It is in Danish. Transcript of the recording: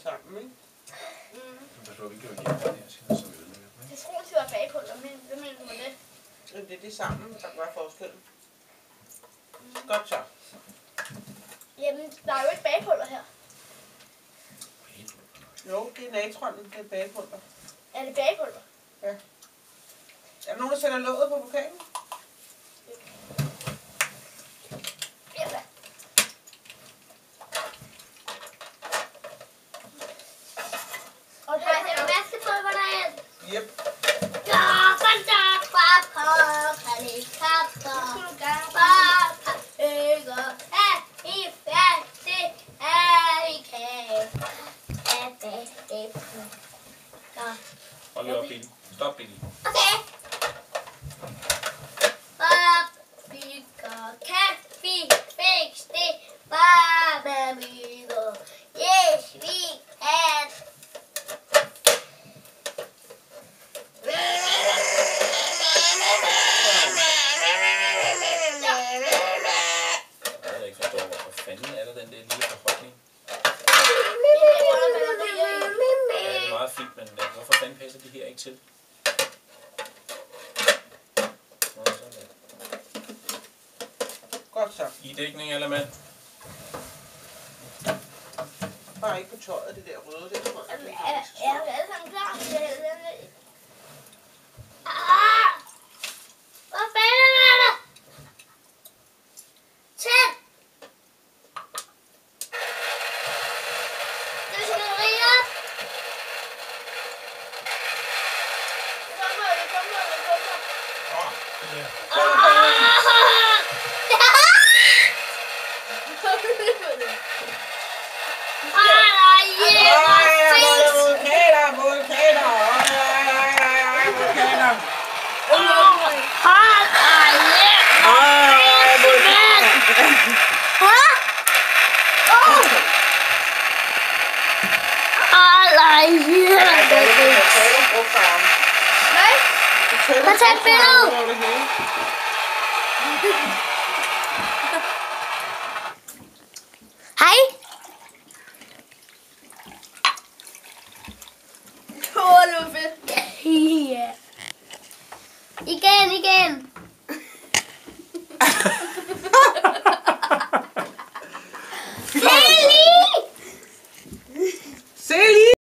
sammen, ikke? Pas på, vi kan jo ikke hjælpe her, så vi ødelægger dem, ikke? Jeg tror, det var bagpulver, men hvad mener du med det? Men det er det sammen, der gør forskellen. Godt så. Jamen, der er jo ikke bagpulver her. Jo, det er natronen, det er bagepulver. Er det bagpulver? Ja. Er der nogen, der sætter låget på pokalen? Ja, da. Og der er vaskepulver derinde. Yep. Hold lige op, Billy. Stop, Billy. Okay. Fix det. Yes, we can. Jeg ikke forstår, hvorfor fanden er der den der lille forhøjning? Ja, det er meget fint, men hvorfor fanden passer det her ikke til? Godt så. I dækning, eller mand? Bare ikke på tøjet, det der røde, det tror jeg. Er vi alle sammen klar? Hvor fanden er det? Tænd! Det skal rige op! Det kommer. Ja. Tag et billede! Hej! Åh, det var fedt! Ja. Igen!